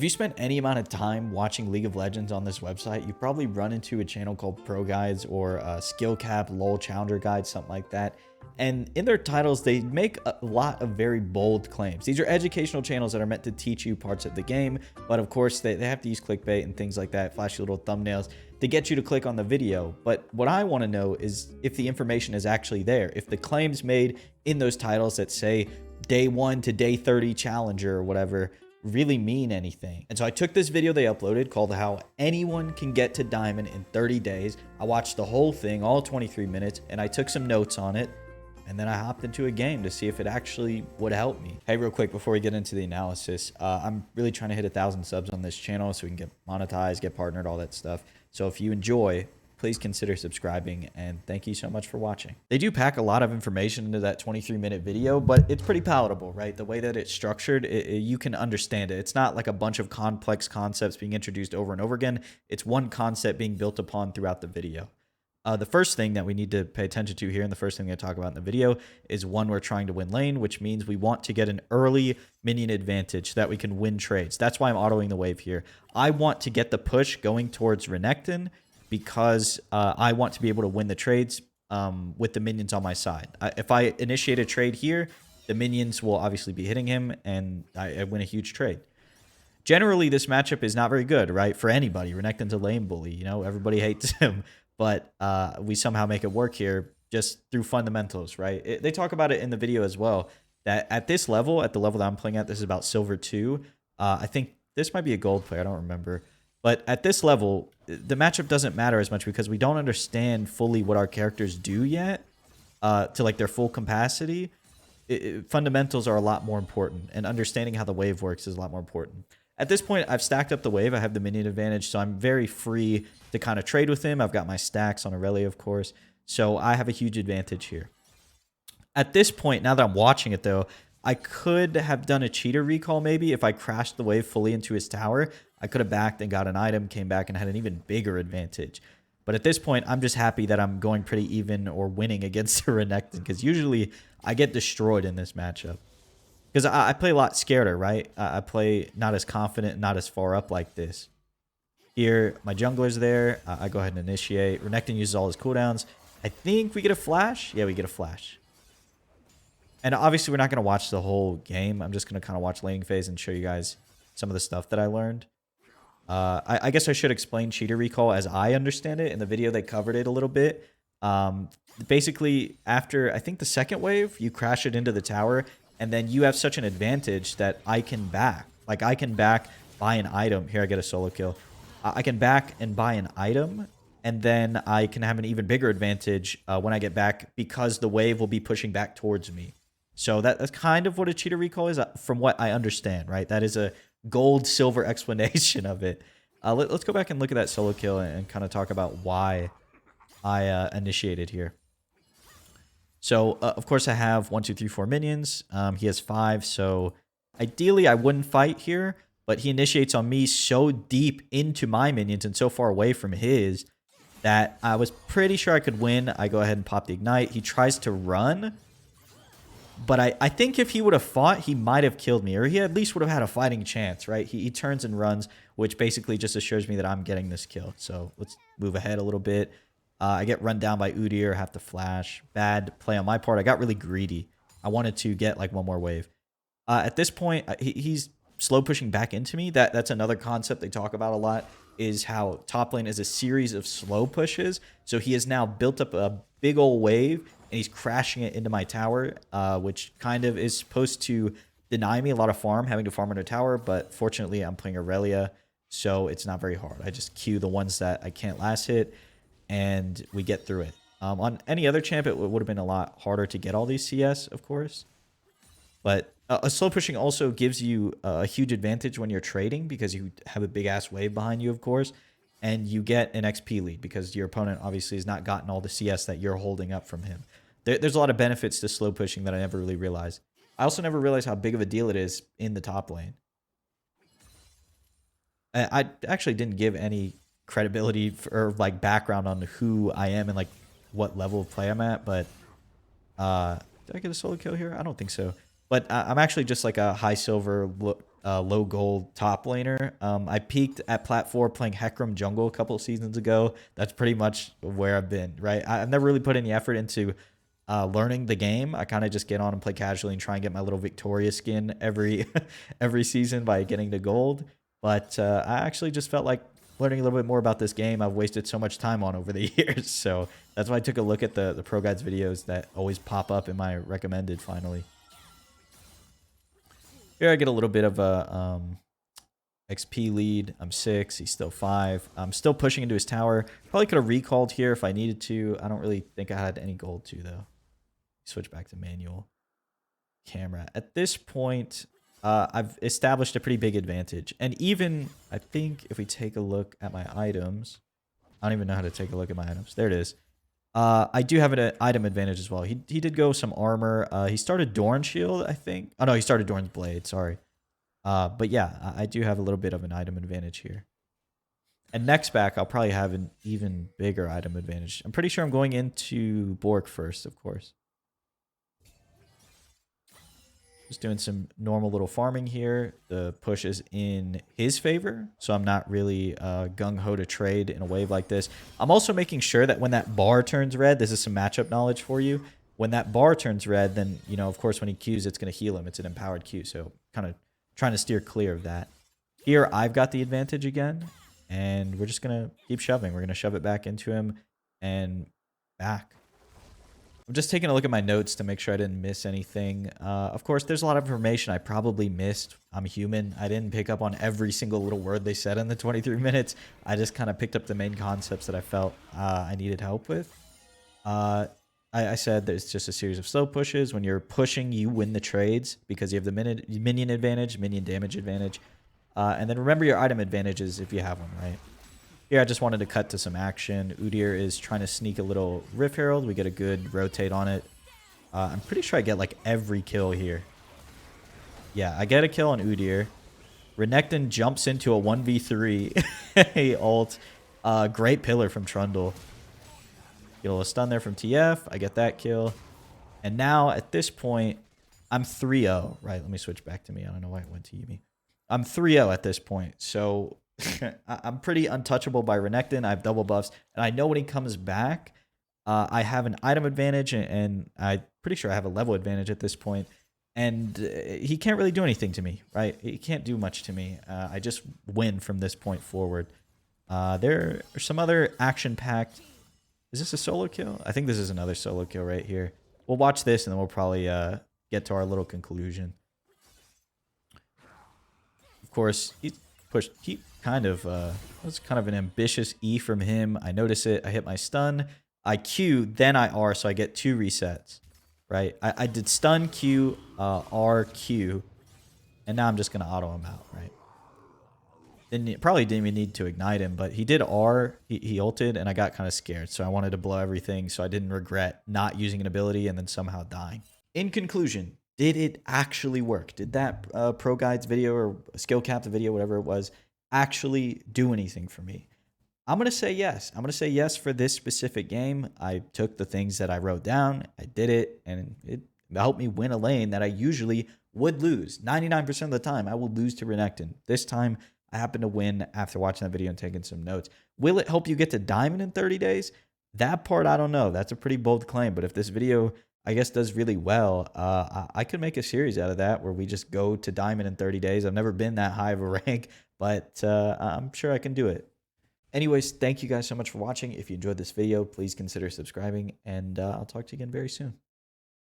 you spent any amount of time watching League of Legends on this website, you've probably run into a channel called ProGuides or SkillCapped, LOL Challenger Guide, something like that. And in their titles, they make a lot of very bold claims. These are educational channels that are meant to teach you parts of the game, but of course they have to use clickbait and things like that, flashy little thumbnails to get you to click on the video. But what I want to know is if the information is actually there, if the claims made in those titles that say day 1 to day 30 Challenger or whatever really mean anything. And so I took this video they uploaded called How Anyone Can Get to Diamond in 30 Days. I watched the whole thing, all 23 minutes, and I took some notes on it. And then I hopped into a game to see if it actually would help me. Hey, real quick, before we get into the analysis, I'm really trying to hit 1,000 subs on this channel so we can get monetized, get partnered, all that stuff. So if you enjoy, please consider subscribing, and thank you so much for watching. They do pack a lot of information into that 23-minute video, but it's pretty palatable, right? The way that it's structured, you can understand it. It's not like a bunch of complex concepts being introduced over and over again. It's one concept being built upon throughout the video. The first thing that we need to pay attention to here, and the first thing I'm going to talk about in the video, is one, we're trying to win lane, which means we want to get an early minion advantage so that we can win trades. That's why I'm autoing the wave here. I want to get the push going towards Renekton because I want to be able to win the trades with the minions on my side. If I initiate a trade here, the minions will obviously be hitting him, and I win a huge trade. Generally, this matchup is not very good, right? For anybody. Renekton's a lane bully, you know, everybody hates him. But we somehow make it work here just through fundamentals, right? They talk about it in the video as well, that at this level, at the level that I'm playing at, this is about silver 2. I think this might be a gold player. I don't remember. But at this level, the matchup doesn't matter as much because we don't understand fully what our characters do yet to like their full capacity. Fundamentals are a lot more important, and understanding how the wave works is a lot more important. At this point, I've stacked up the wave. I have the minion advantage, so I'm very free to kind of trade with him. I've got my stacks on Aurelia, of course, so I have a huge advantage here. At this point, now that I'm watching it, though, I could have done a cheater recall maybe if I crashed the wave fully into his tower. I could have backed and got an item, came back, and had an even bigger advantage. But at this point, I'm just happy that I'm going pretty even or winning against the Renekton, because usually I get destroyed in this matchup. Because I play a lot scareder, right? I play not as confident, not as far up like this. Here, my jungler's there. I go ahead and initiate. Renekton uses all his cooldowns. I think we get a flash. Yeah, we get a flash. And obviously, we're not going to watch the whole game. I'm just going to kind of watch laning phase and show you guys some of the stuff that I learned. I guess I should explain cheater recall as I understand it. In the video, they covered it a little bit. Basically, after, I think, the second wave, you crash it into the tower. And then you have such an advantage that I can back. Like, I can back, buy an item. Here, I get a solo kill. I can back and buy an item. And then I can have an even bigger advantage when I get back because the wave will be pushing back towards me. So that's kind of what a cheater recall is from what I understand, right? That is a gold, silver explanation of it. Let's go back and look at that solo kill and kind of talk about why I initiated here. So, of course, I have 1, 2, 3, 4 minions. He has 5, so ideally I wouldn't fight here, but he initiates on me so deep into my minions and so far away from his that I was pretty sure I could win. I go ahead and pop the ignite. He tries to run, but I think if he would have fought, he might have killed me, or he at least would have had a fighting chance, right? He turns and runs, which basically just assures me that I'm getting this kill. So let's move ahead a little bit. I get run down by Udyr, have to flash. Bad play on my part. I got really greedy. I wanted to get like one more wave. At this point, he's slow pushing back into me. That's another concept they talk about a lot, is how top lane is a series of slow pushes. So he has now built up a big old wave, and he's crashing it into my tower, which kind of is supposed to deny me a lot of farm, having to farm under tower. But fortunately, I'm playing Aurelia, so it's not very hard. I just queue the ones that I can't last hit, and we get through it. On any other champ, it would have been a lot harder to get all these CS, of course. But a slow pushing also gives you a huge advantage when you're trading because you have a big-ass wave behind you, of course. And you get an XP lead because your opponent obviously has not gotten all the CS that you're holding up from him. There's a lot of benefits to slow pushing that I never really realized. I also never realized how big of a deal it is in the top lane. I actually didn't give any credibility or like background on who I am and like what level of play I'm at, but did I get a solo kill here? I don't think so. But I'm actually just like a high silver low gold top laner. I peaked at plat 4 playing Hecarim jungle a couple of seasons ago. That's pretty much where I've been, right? I've never really put any effort into learning the game. I kind of just get on and play casually and try and get my little Victoria skin every every season by getting to gold. But I actually just felt like learning a little bit more about this game I've wasted so much time on over the years. So that's why I took a look at the Pro Guides videos that always pop up in my recommended finally. Here I get a little bit of a XP lead. I'm 6. He's still 5. I'm still pushing into his tower. Probably could have recalled here if I needed to. I don't really think I had any gold to, though. Switch back to manual camera. At this point, I've established a pretty big advantage. And even, I think, if we take a look at my items, I don't even know how to take a look at my items. There it is. I do have an item advantage as well. He did go some armor. He started Dorn Shield, I think. Oh, no, he started Dorn's Blade. Sorry. But yeah, I do have a little bit of an item advantage here. And next back, I'll probably have an even bigger item advantage. I'm pretty sure I'm going into Bork first, of course. Just doing some normal little farming here. The push is in his favor, so I'm not really gung-ho to trade in a wave like this. I'm also making sure that when that bar turns red, this is some matchup knowledge for you. When that bar turns red, then, you know, of course, when he Qs, it's going to heal him. It's an empowered Q, so kind of trying to steer clear of that. Here, I've got the advantage again, and we're just going to keep shoving. We're going to shove it back into him and back. I'm just taking a look at my notes to make sure I didn't miss anything. Of course, there's a lot of information I probably missed. I'm human. I didn't pick up on every single little word they said in the 23 minutes. I just kind of picked up the main concepts that I felt I needed help with. I said there's just a series of slow pushes. When you're pushing, you win the trades because you have the minion advantage, minion damage advantage. And then remember your item advantages if you have one, right? Here, I just wanted to cut to some action. Udyr is trying to sneak a little Rift Herald. We get a good rotate on it. I'm pretty sure I get like every kill here. Yeah, I get a kill on Udyr. Renekton jumps into a 1v3. Hey, ult. Great pillar from Trundle. Get a little stun there from TF. I get that kill. And now, at this point, I'm 3-0. Right, let me switch back to me. I don't know why it went to Yuumi. I'm 3-0 at this point. So I'm pretty untouchable by Renekton. I have double buffs. And I know when he comes back, I have an item advantage. And I'm pretty sure I have a level advantage at this point. And he can't really do anything to me, right? He can't do much to me. I just win from this point forward. There are some other action-packed... Is this a solo kill? I think this is another solo kill right here. We'll watch this, and then we'll probably get to our little conclusion. Of course, he pushed... He kind of... was kind of an ambitious E from him. I notice it. I hit my stun. I Q, then I R, so I get 2 resets. Right? I did stun, Q, R, Q, and now I'm just going to auto him out, right? Probably didn't even need to ignite him, but he did R, he ulted, and I got kind of scared, so I wanted to blow everything so I didn't regret not using an ability and then somehow dying. In conclusion, did it actually work? Did that Pro Guides video or SkillCapped video, whatever it was, actually do anything for me? I'm going to say yes. I'm going to say yes for this specific game. I took the things that I wrote down, I did it, and it helped me win a lane that I usually would lose. 99% of the time, I will lose to Renekton. This time, I happened to win after watching that video and taking some notes. Will it help you get to Diamond in 30 days? That part, I don't know. That's a pretty bold claim, but if this video, I guess, does really well, I could make a series out of that where we just go to Diamond in 30 days. I've never been that high of a rank, but I'm sure I can do it. Anyways, thank you guys so much for watching. If you enjoyed this video, please consider subscribing, and I'll talk to you again very soon.